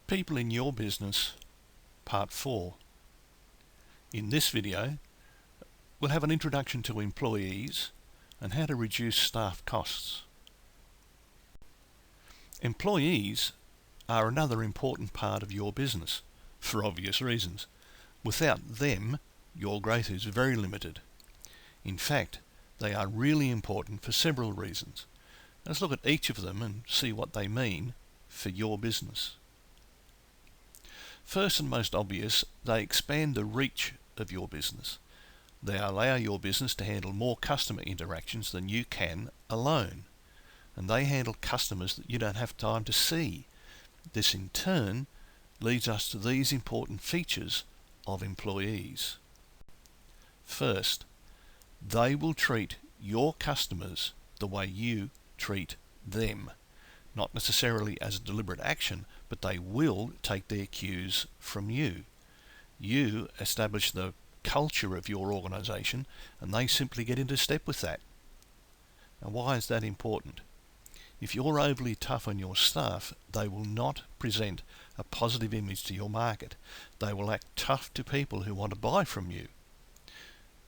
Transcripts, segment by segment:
People in your business, part 4. In this video, we'll have an introduction to employees and how to reduce staff costs. Employees are another important part of your business, for obvious reasons. Without them, your growth is very limited. In fact, they are really important for several reasons. Let's look at each of them and see what they mean for your business. First and most obvious, they expand the reach of your business. They allow your business to handle more customer interactions than you can alone. And they handle customers that you don't have time to see. This in turn leads us to these important features of employees. First, they will treat your customers the way you treat them. Not necessarily as a deliberate action, but they will take their cues from you. You establish the culture of your organisation and they simply get into step with that. Now, why is that important? If you're overly tough on your staff, they will not present a positive image to your market. They will act tough to people who want to buy from you.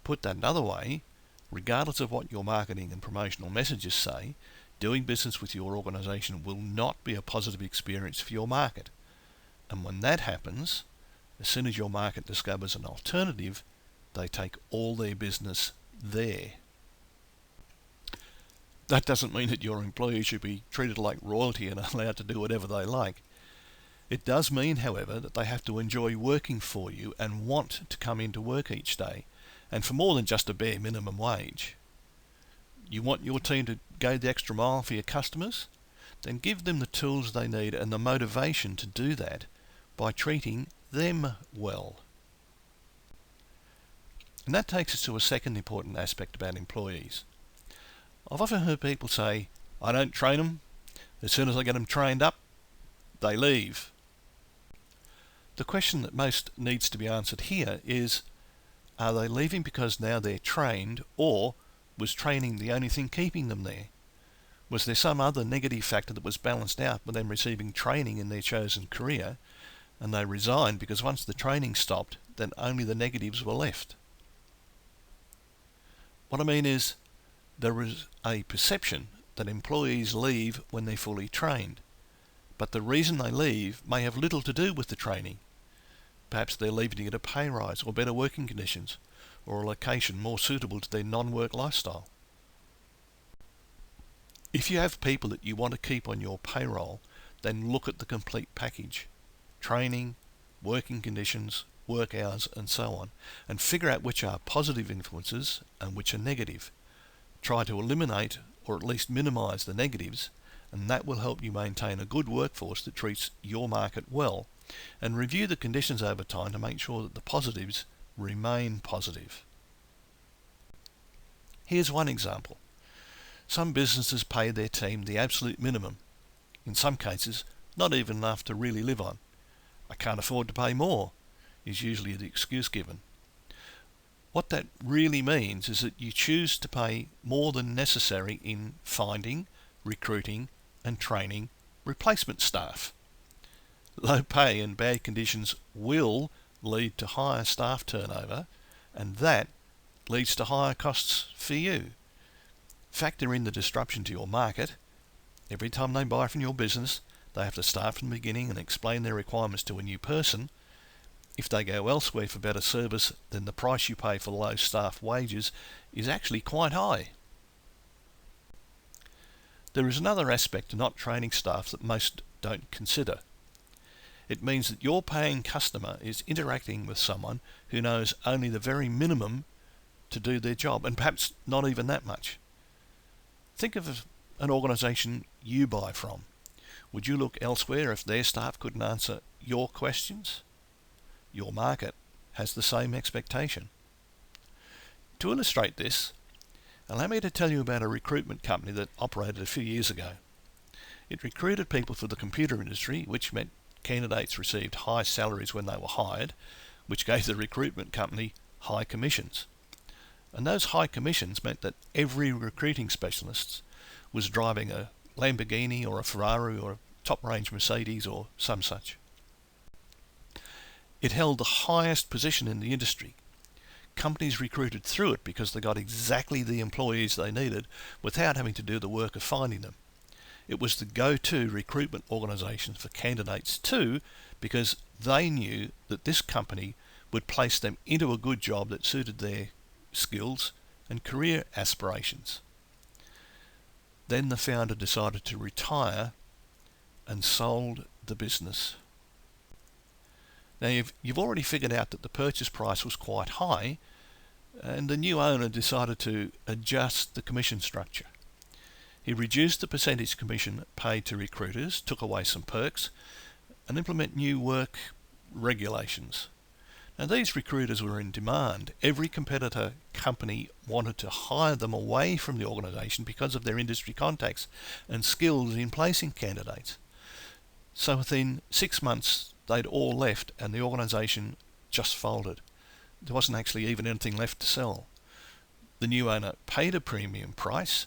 Put that another way, regardless of what your marketing and promotional messages say, doing business with your organisation will not be a positive experience for your market. And when that happens, as soon as your market discovers an alternative, they take all their business there. That doesn't mean that your employees should be treated like royalty and allowed to do whatever they like. It does mean, however, that they have to enjoy working for you and want to come into work each day, and for more than just a bare minimum wage. You want your team to go the extra mile for your customers? Then give them the tools they need and the motivation to do that by treating them well. And that takes us to a second important aspect about employees. I've often heard people say, I don't train them. As soon as I get them trained up, they leave. The question that most needs to be answered here is, are they leaving because now they're trained, or was training the only thing keeping them there? Was there some other negative factor that was balanced out by them receiving training in their chosen career, and they resigned because once the training stopped, then only the negatives were left? What I mean is, there is a perception that employees leave when they're fully trained, but the reason they leave may have little to do with the training. Perhaps they're leaving to get a pay rise or better working conditions, or a location more suitable to their non-work lifestyle. If you have people that you want to keep on your payroll, then look at the complete package: training, working conditions, work hours, and so on, and figure out which are positive influences and which are negative. Try to eliminate or at least minimise the negatives, and that will help you maintain a good workforce that treats your market well, and review the conditions over time to make sure that the positives remain positive. Here's one example. Some businesses pay their team the absolute minimum. In some cases, not even enough to really live on. I can't afford to pay more, is usually the excuse given. What that really means is that you choose to pay more than necessary in finding, recruiting, and training replacement staff. Low pay and bad conditions will lead to higher staff turnover, and that leads to higher costs for you. Factor in the disruption to your market. Every time they buy from your business, they have to start from the beginning and explain their requirements to a new person. If they go elsewhere for better service, then the price you pay for low staff wages is actually quite high. There is another aspect to not training staff that most don't consider. It means that your paying customer is interacting with someone who knows only the very minimum to do their job, and perhaps not even that much. Think of an organisation you buy from. Would you look elsewhere if their staff couldn't answer your questions? Your market has the same expectation. To illustrate this, allow me to tell you about a recruitment company that operated a few years ago. It recruited people for the computer industry, which meant candidates received high salaries when they were hired, which gave the recruitment company high commissions. And those high commissions meant that every recruiting specialist was driving a Lamborghini or a Ferrari or a top-range Mercedes or some such. It held the highest position in the industry. Companies recruited through it because they got exactly the employees they needed without having to do the work of finding them. It was the go-to recruitment organisation for candidates too, because they knew that this company would place them into a good job that suited their skills and career aspirations. Then the founder decided to retire and sold the business. Now you've already figured out that the purchase price was quite high, and the new owner decided to adjust the commission structure. He reduced the percentage commission paid to recruiters, took away some perks, and implement new work regulations. Now these recruiters were in demand. Every competitor company wanted to hire them away from the organisation because of their industry contacts and skills in placing candidates. So within 6 months they'd all left and the organisation just folded. There wasn't actually even anything left to sell. The new owner paid a premium price,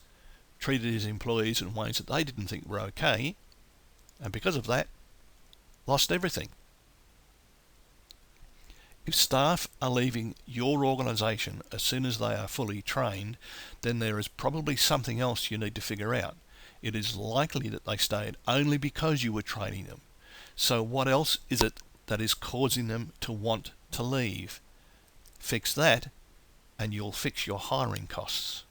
treated his employees in ways that they didn't think were okay, and because of that, lost everything. If staff are leaving your organisation as soon as they are fully trained, then there is probably something else you need to figure out. It is likely that they stayed only because you were training them. So what else is it that is causing them to want to leave? Fix that and you'll fix your hiring costs.